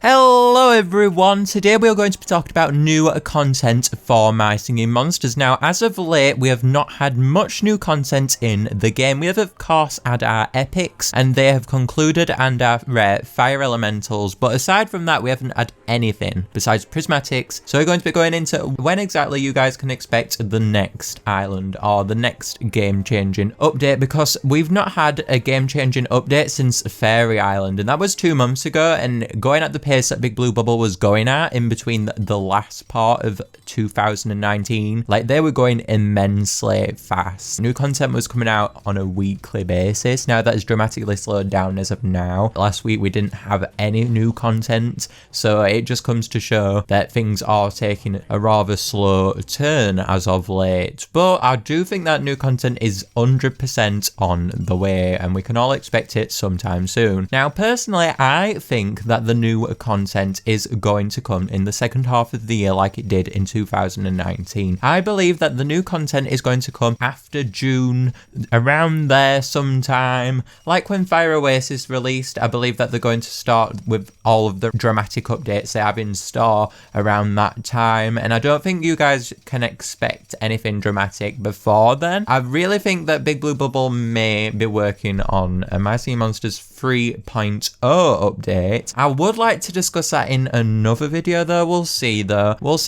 Hello everyone, today we are going to be talking about new content for My Singing Monsters. Now, as of late, we have not had much new content in the game. We have, of course, had our epics, and they have concluded, and our rare fire elementals, but aside from that, we haven't had anything besides prismatics. So we're going to be going into when exactly you guys can expect the next island, or the next game-changing update, because we've not had a game-changing update since Fairy Island, and that was 2 months ago, and going at the pace that Big Blue Bubble was going at in between the last part of 2019, like they were going immensely fast. New content was coming out on a weekly basis. Now that is dramatically slowed down as of now. Last week we didn't have any new content, so it just comes to show that things are taking a rather slow turn as of late. But I do think that new content is 100% on the way, and we can all expect it sometime soon. Now personally, I think that the new content is going to come in the second half of the year like it did in 2019. I believe that the new content is going to come after June, around there sometime. Like when Fire Oasis released, I believe that they're going to start with all of the dramatic updates they have in store around that time, and I don't think you guys can expect anything dramatic before then. I really think that Big Blue Bubble may be working on a My Singing Monsters 3.0 update. I would like to discuss that in another video though. We'll see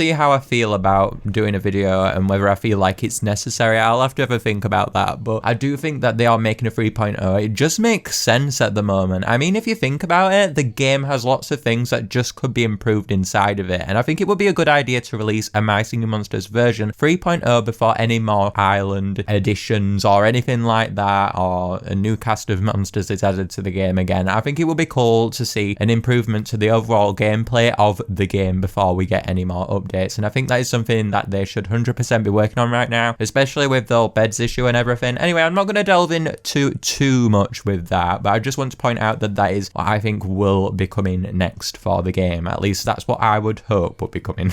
how I feel about doing a video and whether I feel like it's necessary. I'll have to have a think about that, but I do think that they are making a 3.0. It just makes sense at the moment. I mean, if you think about it, the game has lots of things that just could be improved inside of it, and I think it would be a good idea to release a My Singing Monsters version 3.0 before any more island additions or anything like that, or a new cast of monsters is added to the game again. I think it would be cool to see an improvement to the overall gameplay of the game before we get any more updates, and I think that is something that they should 100% be working on right now, especially with the beds issue and everything. Anyway, I'm not going to delve into too much with that, but I just want to point out that that is what I think will be coming next for the game. At least that's what I would hope would be coming.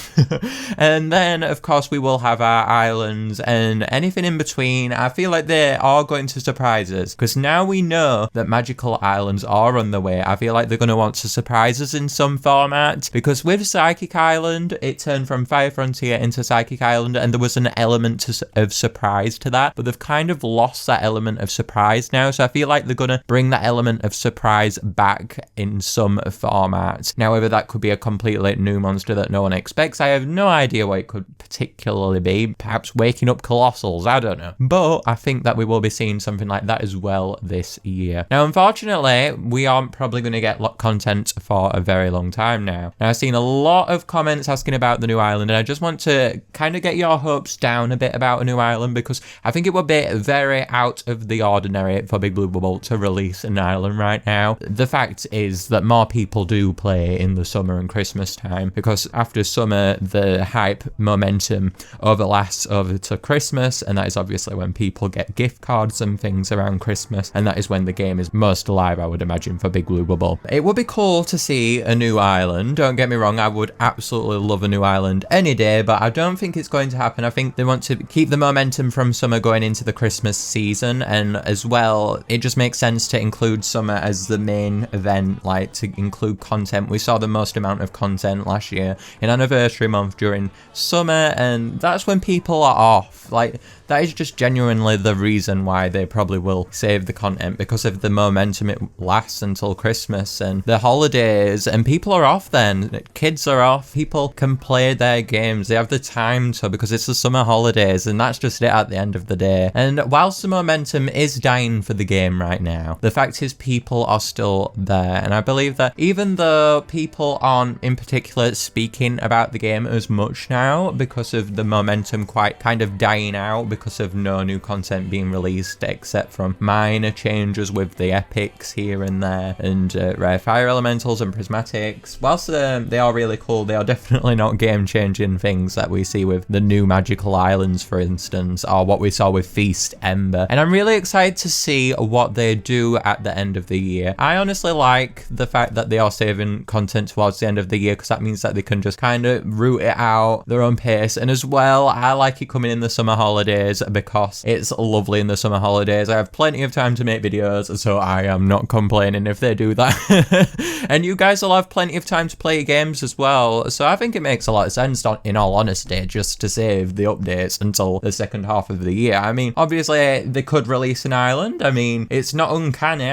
And then of course we will have our islands and anything in between. I feel like they are going to surprise us, because now we know that magical islands are on the way. I feel like they're going to want to surprise us in some format, because with Psychic Island it turned from Fire Frontier into Psychic Island, and there was an element of surprise to that, but they've kind of lost that element of surprise now, so I feel like they're going to bring that element of surprise back in some format. Now whether that could be a completely new monster that no one expects, I have no idea what it could particularly be. Perhaps waking up Colossals, I don't know, but I think that we will be seeing something like that as well this year. Now unfortunately we aren't probably going to get content for a very long time now. Now I've seen a lot of comments asking about the new island, and I just want to kind of get your hopes down a bit about a new island, because I think it would be very out of the ordinary for Big Blue Bubble to release an island right now. The fact is that more people do play in the summer and Christmas time, because after summer the hype momentum overlaps over to Christmas, and that is obviously when people get gift cards and things around Christmas, and that is when the game is most alive, I would imagine, for Big Blue Bubble. It would be cool to see a new island, don't get me wrong, I would absolutely love a new island any day, but I don't think it's going to happen. I think they want to keep the momentum from summer going into the Christmas season, and as well it just makes sense to include summer as the main event, like to include content. We saw the most amount of content last year in Anniversary Month during summer, and that's when people are off. Like, that is just genuinely the reason why they probably will save the content, because of the momentum it lasts until Christmas and the holidays, and people are off then. Kids are off, people can play their games, they have the time to, because it's the summer holidays, and that's just it at the end of the day. And whilst the momentum is dying for the game right now, the fact is people are still there, and I believe that even though people aren't in particular speaking about the game as much now because of the momentum quite kind of dying out, because of no new content being released except from minor changes with the epics here and there, and rare fire elementals and prismatics. Whilst they are really cool, they are definitely not game-changing things that we see with the new magical islands, for instance, or what we saw with Feast Ember. And I'm really excited to see what they do at the end of the year. I honestly like the fact that they are saving content towards the end of the year, because that means that they can just kind of root it out their own pace, and as well I like it coming in the summer holidays, holidays because it's lovely in the summer holidays. I have plenty of time to make videos, so I am not complaining if they do that. And you guys will have plenty of time to play games as well, so I think it makes a lot of sense, in all honesty, just to save the updates until the second half of the year. I mean, obviously they could release an island. I mean, it's not uncanny.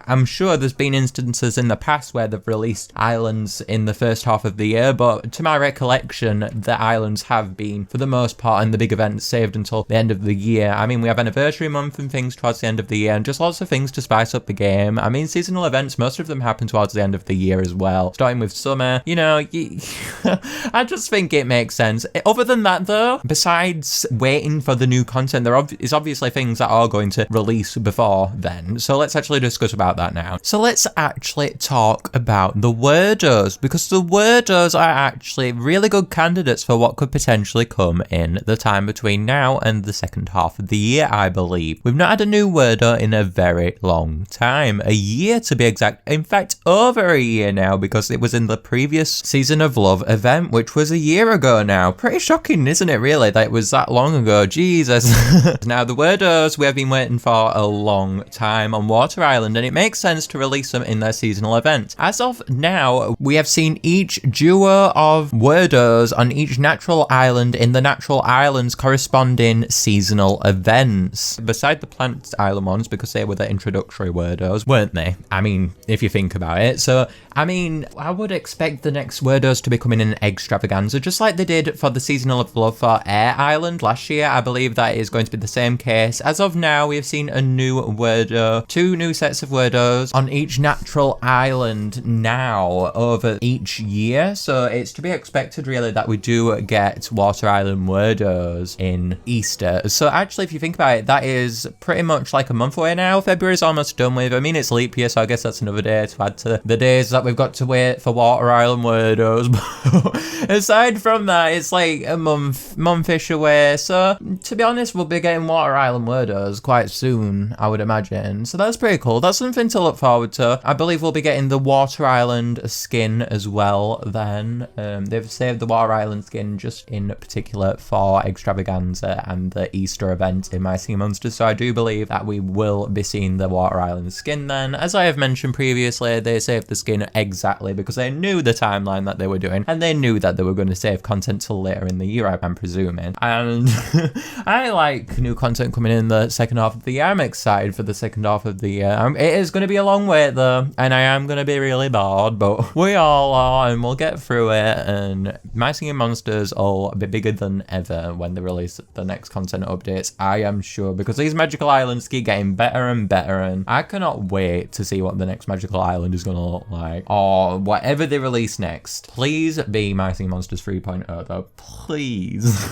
I'm sure there's been instances in the past where they've released islands in the first half of the year, but to my recollection, the islands have been, for the most part, and the big events saved until the end of the year. I mean, we have anniversary month and things towards the end of the year, and just lots of things to spice up the game. I mean, seasonal events, most of them happen towards the end of the year as well, starting with summer. You know, I just think it makes sense. Other than that, though, besides waiting for the new content, there is obviously things that are going to release before then, so let's actually discuss about that now. So let's actually talk about the Wordos, because the Wordos are actually really good candidates for what could potentially come in the time between now and the second half of the year, I believe. We've not had a new Wordo in a very long time, a year to be exact. In fact, over a year now, because it was in the previous Season of Love event, which was a year ago now. Pretty shocking, isn't it, really, that it was that long ago? Jesus. Now, the Wordos we have been waiting for a long time on Water Island, and it makes sense to release them in their seasonal event. As of now, we have seen each duo of Wordos on each natural island in the natural islands corresponding seasonal events. Beside the Plant Island ones, because they were the introductory Wordos, weren't they? I mean, if you think about it. So, I mean, I would expect the next Wordos to be coming in extravaganza, just like they did for the Seasonal of Love for Air Island last year. I believe that is going to be the same case. As of now, we have seen a new Wordo, 2 new sets of Wordos on each natural island now over each year. So it's to be expected, really, that we do get Water Island Wordos in Easter. So actually, if you think about it, that is pretty much like a month away now. February's almost done with. I mean, it's leap year, so I guess that's another day to add to the days that we've got to wait for Water Island Wordos. Aside from that, it's like a month-ish away. So to be honest, we'll be getting Water Island Wordos quite soon, I would imagine. So that's pretty cool. That's something to look forward to. I believe we'll be getting the Water Island skin as well then. They've saved the Water Island skin just in particular for Extravaganza and the Easter event in My Singing Monsters. So I do believe that we will be seeing the Water Island skin then. As I have mentioned previously, they saved the skin exactly because they knew the timeline that they were doing, and they knew that they were going to save content till later in the year, I'm presuming. And I like new content coming in the second half of the year. I'm excited for the second half of the year. It is going to be a long wait though, and I am going to be really bored, but we all are, and we'll get through it, and My Singing Monsters will be bigger than ever when they release the next content updates, I am sure, because these magical islands keep getting better and better, and I cannot wait to see what the next magical island is going to look like, or whatever they release next. Please be My Singing Monsters 3.0 though, please.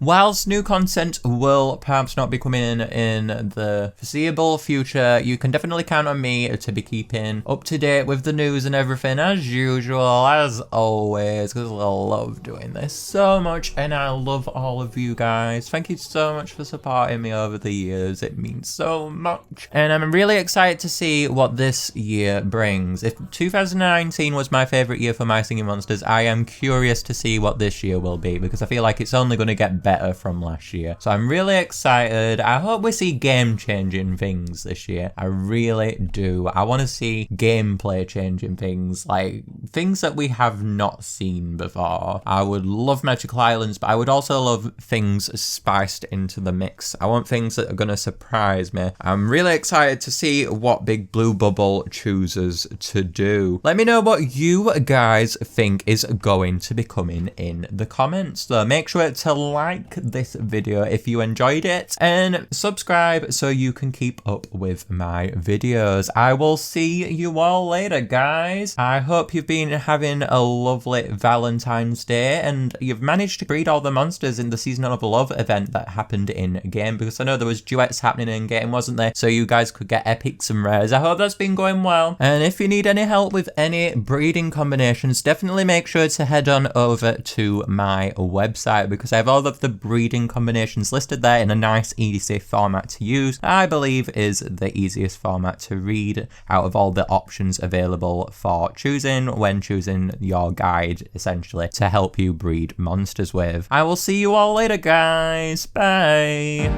Whilst new content will perhaps not be coming in the foreseeable future, you can definitely count on me to be keeping up to date with the news and everything as usual, as always, because I love doing this so much, and I love all of you guys. Thank you so much for supporting me over the years. It means so much, and I'm really excited to see what this year brings. If 2019 was my favourite year for My Singing Monsters, I am curious to see what this year will be, because I feel like it's only going to get better from last year. So I'm really excited. I hope we see game-changing things this year. I really do. I want to see gameplay-changing things, like things that we have not seen before. I would love Magical Islands, but I would also love things spiced into the mix. I want things that are going to surprise me. I'm really excited to see what Big Blue Bubble chooses to do. Let me know what you guys think is going to be coming in the comments though. Make sure to like this video if you enjoyed it, and subscribe so you can keep up with my videos. I will see you all later, guys. I hope you've been having a lovely Valentine's Day, and you've managed to breed all the monsters in the Season of Love event that happened in game, because I know there was duets happening in game, wasn't there? So you guys could get epics and rares. I hope that's been going well, and if you need any help with any breeding combinations, definitely make sure to head on over to my website, because I have all of the breeding combinations listed there in a nice easy format to use. I believe is the easiest format to read out of all the options available for choosing when choosing your guide, essentially, to help you breed monsters with. I will see you all later, guys. Bye. Bye.